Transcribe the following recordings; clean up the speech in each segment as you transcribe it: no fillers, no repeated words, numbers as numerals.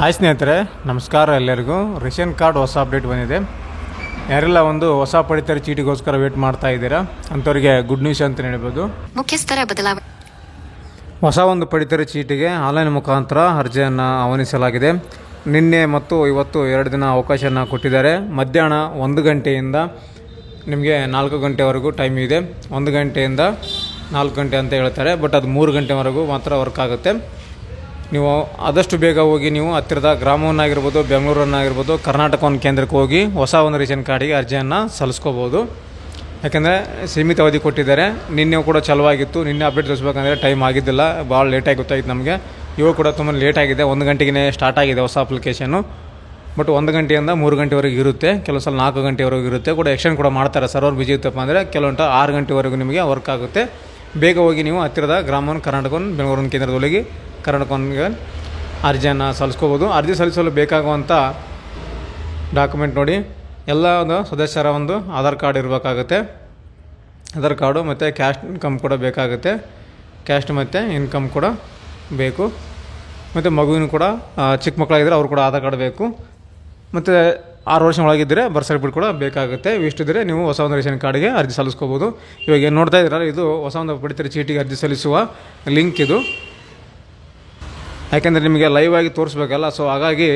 Hi ಸ್ನೇಹಿತರೆ, ನಮಸ್ಕಾರ ಎಲ್ಲರಿಗೂ. ರೇಷನ್ ಕಾರ್ಡ್ ಹೊಸ ಅಪ್ಡೇಟ್ ಬಂದಿದೆ. ಯಾರೆಲ್ಲ ಒಂದು ಹೊಸ ಪಡಿತರ ಚೀಟಿಗೋಸ್ಕರ ವೇಟ್ ಮಾಡ್ತಾ ಇದ್ದೀರಾ ಅಂಥವ್ರಿಗೆ ಗುಡ್ ನ್ಯೂಸ್ ಅಂತ ಹೇಳ್ಬೋದು. ಮುಖ್ಯಸ್ಥರ ಬದಲಾವಣೆ. ಹೊಸ ಒಂದು ಪಡಿತರ ಚೀಟಿಗೆ ಆನ್ಲೈನ್ ಮುಖಾಂತರ ಅರ್ಜಿಯನ್ನು ಆಹ್ವಾನಿಸಲಾಗಿದೆ. ನಿನ್ನೆ ಮತ್ತು ಇವತ್ತು 2 ದಿನ ಅವಕಾಶನ ಕೊಟ್ಟಿದ್ದಾರೆ. ಮಧ್ಯಾಹ್ನ 1 ಗಂಟೆಯಿಂದ ನಿಮಗೆ 4 ಗಂಟೆವರೆಗೂ ಟೈಮ್ ಇದೆ. 1 ಗಂಟೆಯಿಂದ 4 ಗಂಟೆ ಅಂತ ಹೇಳ್ತಾರೆ, ಬಟ್ ಅದು 3 ಗಂಟೆವರೆಗೂ ಮಾತ್ರ ವರ್ಕ್ ಆಗುತ್ತೆ. ನೀವು ಆದಷ್ಟು ಬೇಗ ಹೋಗಿ ನೀವು ಹತ್ತಿರದ ಗ್ರಾಮವನ್ನಾಗಿರ್ಬೋದು, ಬೆಂಗಳೂರನ್ನಾಗಿರ್ಬೋದು, ಕರ್ನಾಟಕ ಒಂದು ಕೇಂದ್ರಕ್ಕೆ ಹೋಗಿ ಹೊಸ ಒಂದು ರೇಷನ್ ಕಾರ್ಡಿಗೆ ಅರ್ಜಿಯನ್ನು ಸಲ್ಲಿಸ್ಕೋಬೋದು. ಯಾಕೆಂದರೆ ಸೀಮಿತ ಅವಧಿ ಕೊಟ್ಟಿದ್ದಾರೆ. ನಿನ್ನೆ ಕೂಡ ಚಲವಾಗಿತ್ತು. ನಿನ್ನೆ ಅಪ್ಡೇಟ್ ತೋರಿಸ್ಬೇಕಂದ್ರೆ ಟೈಮ್ ಆಗಿದ್ದಿಲ್ಲ, ಭಾಳ ಲೇಟಾಗಿ ಗೊತ್ತಾಗಿತ್ತು ನಮಗೆ. ಇವಾಗ ಕೂಡ ತುಂಬ ಲೇಟ್ ಆಗಿದೆ. 1 ಗಂಟೆಗೆ ಸ್ಟಾರ್ಟ್ ಆಗಿದೆ ಹೊಸ ಅಪ್ಲಿಕೇಶನ್ನು. ಬಟ್ 1 ಗಂಟೆಯಿಂದ 3 ಗಂಟೆವರೆಗೆ ಇರುತ್ತೆ. ಕೆಲವು ಸಲ 4 ಗಂಟೆವರೆಗೂ ಇರುತ್ತೆ. ಕೂಡ ಎಕ್ಸ್ಟೆಂಡ್ ಕೂಡ ಮಾಡ್ತಾರೆ. ಸರ್ವರ್ ಬಿಜಿ ಇತ್ತಪ್ಪ ಅಂದರೆ ಕೆಲವೊಂದು 6 ಗಂಟೆವರೆಗೂ ನಿಮಗೆ ವರ್ಕ್ ಆಗುತ್ತೆ. ಬೇಗ ಹೋಗಿ ನೀವು ಹತ್ತಿರದ ಗ್ರಾಮವನ್ನು ಕರ್ನಾಟಕವನ್ನು ಬೆಂಗಳೂರಿನ ಕೇಂದ್ರದೊಳಗೆ ಕರ್ನಾಟಕವನ್ಗೆ ಅರ್ಜಿಯನ್ನು ಸಲ್ಲಿಸ್ಕೋಬೋದು. ಅರ್ಜಿ ಸಲ್ಲಿಸಲು ಬೇಕಾಗುವಂಥ ಡಾಕ್ಯುಮೆಂಟ್ ನೋಡಿ, ಎಲ್ಲ ಸದಸ್ಯರ ಒಂದು ಆಧಾರ್ ಕಾರ್ಡ್ ಇರಬೇಕಾಗುತ್ತೆ. ಆಧಾರ್ ಕಾರ್ಡು ಮತ್ತು ಕ್ಯಾಸ್ಟ್ ಇನ್ಕಮ್ ಕೂಡ ಬೇಕಾಗುತ್ತೆ. ಕ್ಯಾಸ್ಟ್ ಮತ್ತು ಇನ್ಕಮ್ ಕೂಡ ಬೇಕು. ಮತ್ತು ಮಗುವಿನ ಕೂಡ ಚಿಕ್ಕ ಮಕ್ಕಳಾಗಿದ್ದರೆ ಅವ್ರು ಕೂಡ ಆಧಾರ್ ಕಾರ್ಡ್ ಬೇಕು. ಮತ್ತು 6 ವರ್ಷ ಒಳಗಿದ್ದರೆ ಬರ್ತ್ ಸರ್ಟಿಫಿಕೇಟ್ ಕೂಡ ಬೇಕಾಗುತ್ತೆ. ಇಷ್ಟಿದ್ರೆ ನೀವು ಹೊಸ ಒಂದು ರೇಷನ್ ಕಾರ್ಡ್ಗೆ ಅರ್ಜಿ ಸಲ್ಲಿಸ್ಕೋಬೋದು. ಇವಾಗ ಏನು ನೋಡ್ತಾ ಇದ್ದೀರಲ್ಲ, ಇದು ಹೊಸ ಒಂದು ಪಡಿತರ ಚೀಟಿಗೆ ಅರ್ಜಿ ಸಲ್ಲಿಸುವ ಲಿಂಕ್ ಇದು. ಯಾಕೆಂದರೆ ನಿಮಗೆ ಲೈವ್ ಆಗಿ ತೋರಿಸ್ಬೇಕಲ್ಲ, ಸೊ ಹಾಗಾಗಿ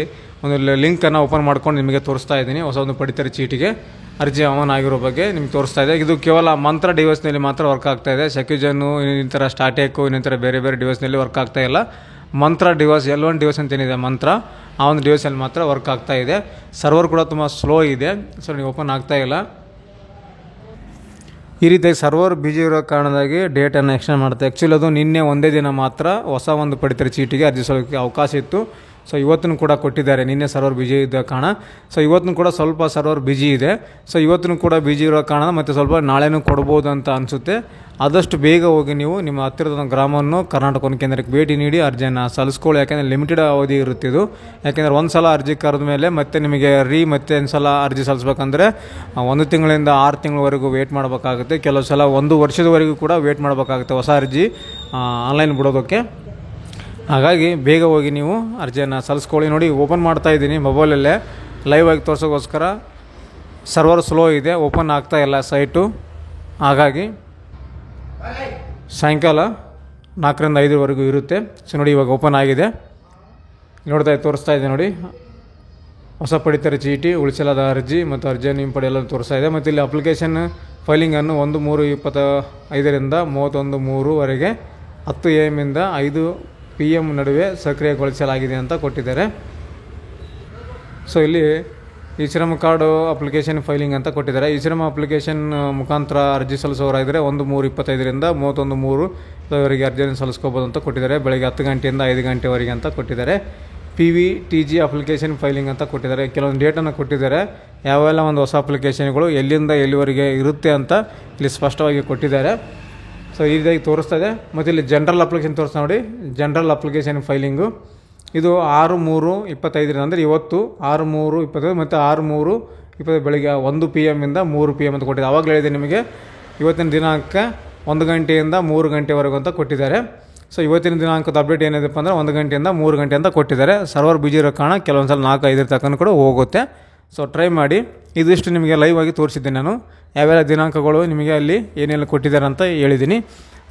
ಒಂದು ಲಿಂಕನ್ನು ಓಪನ್ ಮಾಡ್ಕೊಂಡು ನಿಮಗೆ ತೋರಿಸ್ತಾ ಇದ್ದೀನಿ. ಹೊಸ ಒಂದು ಪಡಿತರ ಚೀಟಿಗೆ ಅರ್ಜಿ ಆಹ್ವಾನ ಆಗಿರೋ ಬಗ್ಗೆ ನಿಮ್ಗೆ ತೋರಿಸ್ತಾ ಇದೆ. ಇದು ಕೇವಲ ಮಂತ್ರ ಡಿವೈಸ್ನಲ್ಲಿ ಮಾತ್ರ ವರ್ಕ್ ಆಗ್ತಾ ಇದೆ. ಸೆಕ್ಯುಜನ್ನು, ಇನ್ನಿತರ ಸ್ಟಾಟೆಕ್ಕು, ಇನ್ನಿತರ ಬೇರೆ ಬೇರೆ ಡಿವೈಸ್ನಲ್ಲಿ ವರ್ಕ್ ಆಗ್ತಾ ಇಲ್ಲ. ಮಂತ್ರ ಡಿವೈಸ್, L1 ಡಿವೈಸ್ ಅಂತ ಏನಿದೆ ಮಂತ್ರ, ಆ ಒಂದು ಡಿವೈಸಲ್ಲಿ ಮಾತ್ರ ವರ್ಕ್ ಆಗ್ತಾ ಇದೆ. ಸರ್ವರ್ ಕೂಡ ತುಂಬ ಸ್ಲೋ ಇದೆ, ಸೊ ನೀವು ಓಪನ್ ಆಗ್ತಾ ಇಲ್ಲ. ಈ ರೀತಿಯಾಗಿ ಸರ್ವರ್ ಬಿಜಿ ಇರೋ ಕಾರಣದಾಗಿ ಡೇಟನ್ನು ಎಕ್ಸ್ಟೆಂಡ್ ಮಾಡುತ್ತೆ. ಆ್ಯಕ್ಚುಲಿ ಅದು ನಿನ್ನೆ ಒಂದೇ ದಿನ ಮಾತ್ರ ಹೊಸ ಒಂದು ಪಡಿತರ ಚೀಟಿಗೆ ಅರ್ಜಿ ಸಲ್ಲಿಸೋಕ್ಕೆ ಅವಕಾಶ ಇತ್ತು. ಸೊ ಇವತ್ತೂ ಕೂಡ ಕೊಟ್ಟಿದ್ದಾರೆ. ನಿನ್ನೆ ಸರ್ವರ್ ಬಿಜಿ ಇದ್ದ ಕಾರಣ ಸೊ ಇವತ್ತು ಕೂಡ ಸ್ವಲ್ಪ ಸರ್ವರ್ ಬಿಜಿ ಇದೆ. ಸೊ ಇವತ್ತು ಕೂಡ ಬಿಜಿ ಇರೋ ಕಾರಣ ಮತ್ತು ಸ್ವಲ್ಪ ನಾಳೆನೂ ಕೊಡ್ಬೋದು ಅಂತ ಅನಿಸುತ್ತೆ. ಆದಷ್ಟು ಬೇಗ ಹೋಗಿ ನೀವು ನಿಮ್ಮ ಹತ್ತಿರದ ಗ್ರಾಮವನ್ನು ಕರ್ನಾಟಕ ಒಂದು ಕೇಂದ್ರಕ್ಕೆ ಭೇಟಿ ನೀಡಿ ಅರ್ಜಿಯನ್ನು ಸಲ್ಲಿಸ್ಕೊಳ್ಳಿ. ಯಾಕೆಂದರೆ ಲಿಮಿಟೆಡ್ ಅವಧಿ ಇರುತ್ತಿದ್ದು. ಯಾಕೆಂದರೆ ಒಂದು ಸಲ ಅರ್ಜಿ ಕರೆದ ಮೇಲೆ ಮತ್ತೆ ನಿಮಗೆ ಮತ್ತೆ ಒಂದು ಸಲ ಅರ್ಜಿ ಸಲ್ಲಿಸ್ಬೇಕಂದ್ರೆ 1 ತಿಂಗಳಿಂದ 6 ತಿಂಗಳವರೆಗೂ ವೇಟ್ ಮಾಡಬೇಕಾಗುತ್ತೆ. ಕೆಲವು ಸಲ 1 ವರ್ಷದವರೆಗೂ ಕೂಡ ವೇಟ್ ಮಾಡಬೇಕಾಗುತ್ತೆ ಹೊಸ ಅರ್ಜಿ ಆನ್ಲೈನ್ ಬಿಡೋದಕ್ಕೆ. ಹಾಗಾಗಿ ಬೇಗ ಹೋಗಿ ನೀವು ಅರ್ಜಿಯನ್ನು ಸಲ್ಲಿಸ್ಕೊಳ್ಳಿ. ನೋಡಿ, ಓಪನ್ ಮಾಡ್ತಾ ಇದ್ದೀನಿ ಮೊಬೈಲಲ್ಲೇ ಲೈವ್ ಆಗಿ ತೋರಿಸೋಕ್ಕೋಸ್ಕರ. ಸರ್ವರ್ ಸ್ಲೋ ಇದೆ, ಓಪನ್ ಆಗ್ತಾ ಇಲ್ಲ ಸೈಟು. ಹಾಗಾಗಿ ಸಾಯಂಕಾಲ 4ರಿಂದ 5ವರೆಗೂ ಇರುತ್ತೆ. ಸೊ ನೋಡಿ, ಇವಾಗ ಓಪನ್ ಆಗಿದೆ. ತೋರಿಸ್ತಾ ಇದೆ ನೋಡಿ, ಹೊಸ ಪಡಿತರ ಚೀಟಿ, ಉಳಿಸಲಾದ ಅರ್ಜಿ ಮತ್ತು ಅರ್ಜಿಯನ್ನು ಹಿಂಪಡೆಯಲು ತೋರಿಸ್ತಾ ಇದೆ. ಮತ್ತು ಇಲ್ಲಿ ಅಪ್ಲಿಕೇಶನ್ ಫೈಲಿಂಗನ್ನು 1/3/25ರಿಂದ 31/3ವರೆಗೆ 10 AM ಇಂದ 5 PM ನಡುವೆ ಸಕ್ರಿಯಗೊಳಿಸಲಾಗಿದೆ ಅಂತ ಕೊಟ್ಟಿದ್ದಾರೆ. ಸೊ ಇಲ್ಲಿ ಈ ಶ್ರಮ ಕಾರ್ಡು ಅಪ್ಲಿಕೇಶನ್ ಫೈಲಿಂಗ್ ಅಂತ ಕೊಟ್ಟಿದ್ದಾರೆ. ಈ ಶ್ರಮ ಅಪ್ಲಿಕೇಶನ್ ಮುಖಾಂತರ ಅರ್ಜಿ ಸಲ್ಲಿಸೋರಾಗಿದ್ದರೆ 1/3/25ರಿಂದ 31/3ವರೆಗೆ ಅರ್ಜಿಯನ್ನು ಸಲ್ಲಿಸ್ಕೋಬೋದು ಅಂತ ಕೊಟ್ಟಿದ್ದಾರೆ. ಬೆಳಗ್ಗೆ 10 ಗಂಟೆಯಿಂದ 5 ಗಂಟೆವರೆಗೆ ಅಂತ ಕೊಟ್ಟಿದ್ದಾರೆ. PVTG ಅಪ್ಲಿಕೇಶನ್ ಫೈಲಿಂಗ್ ಅಂತ ಕೊಟ್ಟಿದ್ದಾರೆ. ಕೆಲವೊಂದು ಡೇಟನ್ನು ಕೊಟ್ಟಿದ್ದಾರೆ. ಯಾವೆಲ್ಲ ಒಂದು ಹೊಸ ಅಪ್ಲಿಕೇಶನ್ಗಳು ಎಲ್ಲಿಂದ ಎಲ್ಲಿವರೆಗೆ ಇರುತ್ತೆ ಅಂತ ಇಲ್ಲಿ ಸ್ಪಷ್ಟವಾಗಿ ಕೊಟ್ಟಿದ್ದಾರೆ. ಸೊ ಈ ರೀತಿಯಾಗಿ ತೋರಿಸ್ತಾ ಇದೆ. ಮತ್ತು ಇಲ್ಲಿ ಜನರಲ್ ಅಪ್ಲಿಕೇಶನ್ ತೋರಿಸ್ತಾ ನೋಡಿ, ಜನರಲ್ ಅಪ್ಲಿಕೇಶನ್ ಫೈಲಿಂಗು ಇದು 6/3/25 ಅಂದರೆ ಇವತ್ತು 6/3/25 ಮತ್ತು 6/3/20 ಬೆಳಗ್ಗೆ 1 PM ಇಂದ 3 PM ಅಂತ ಕೊಟ್ಟಿದ್ದಾರೆ. ಆವಾಗಲೇ ಹೇಳಿದೆ ನಿಮಗೆ ಇವತ್ತಿನ ದಿನಾಂಕ 1 ಗಂಟೆಯಿಂದ 3 ಗಂಟೆವರೆಗೂ ಅಂತ ಕೊಟ್ಟಿದ್ದಾರೆ. ಸೊ ಇವತ್ತಿನ ದಿನಾಂಕದ ಅಪ್ಡೇಟ್ ಏನಿದೆಪ್ಪ ಅಂದರೆ 1 ಗಂಟೆಯಿಂದ 3 ಗಂಟೆ ಅಂತ ಕೊಟ್ಟಿದ್ದಾರೆ. ಸರ್ವರ್ ಬಿಜಿ ಇರೋ ಕಾರಣ ಕೆಲವೊಂದು ಸಲ 4-5 ತನಕ ಕೂಡ ಹೋಗುತ್ತೆ. ಸೊ ಟ್ರೈ ಮಾಡಿ. ಇದಿಷ್ಟು ನಿಮಗೆ ಲೈವ್ ಆಗಿ ತೋರಿಸಿದ್ದೆ ನಾನು. ಯಾವ್ಯಾವ ದಿನಾಂಕಗಳು ನಿಮಗೆ ಅಲ್ಲಿ ಏನೆಲ್ಲ ಕೊಟ್ಟಿದ್ದಾರೆ ಅಂತ ಹೇಳಿದ್ದೀನಿ.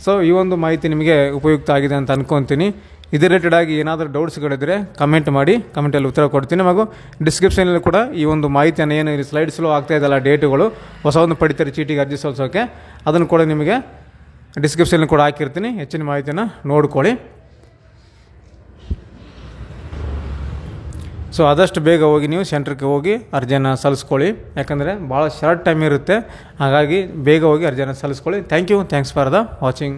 ಸೊ ಈ ಒಂದು ಮಾಹಿತಿ ನಿಮಗೆ ಉಪಯುಕ್ತ ಆಗಿದೆ ಅಂತ ಅಂದ್ಕೊತೀನಿ. ಇದೇ ರಿಲೇಟೆಡ್ ಆಗಿ ಏನಾದರೂ ಡೌಟ್ಸ್ಗಳಿದ್ದರೆ ಕಮೆಂಟ್ ಮಾಡಿ, ಕಮೆಂಟಲ್ಲಿ ಉತ್ತರ ಕೊಡ್ತೀನಿ. ಹಾಗೂ ಡಿಸ್ಕ್ರಿಪ್ಷನಲ್ಲಿ ಕೂಡ ಈ ಒಂದು ಮಾಹಿತಿಯನ್ನು ಏನು ಸ್ಲೈಡ್ಸ್ಲು ಆಗ್ತಾ ಇದೆಯಲ್ಲ, ಡೇಟುಗಳು ಹೊಸ ಒಂದು ಪಡಿತರ ಚೀಟಿಗೆ ಅರ್ಜಿ ಸಲ್ಲಿಸೋಕ್ಕೆ, ಅದನ್ನು ಕೂಡ ನಿಮಗೆ ಡಿಸ್ಕ್ರಿಪ್ಷನಲ್ಲಿ ಕೂಡ ಹಾಕಿರ್ತೀನಿ. ಹೆಚ್ಚಿನ ಮಾಹಿತಿಯನ್ನು ನೋಡ್ಕೊಳ್ಳಿ. ಸೊ ಆದಷ್ಟು ಬೇಗ ಹೋಗಿ ನೀವು ಸೆಂಟ್ರಿಗೆ ಹೋಗಿ ಅರ್ಜಿಯನ್ನು ಸಲ್ಲಿಸ್ಕೊಳ್ಳಿ. ಯಾಕಂದರೆ ಭಾಳ ಶಾರ್ಟ್ ಟೈಮ್ ಇರುತ್ತೆ. ಹಾಗಾಗಿ ಬೇಗ ಹೋಗಿ ಅರ್ಜಿಯನ್ನು ಸಲ್ಲಿಸ್ಕೊಳ್ಳಿ. Thanks for the watching.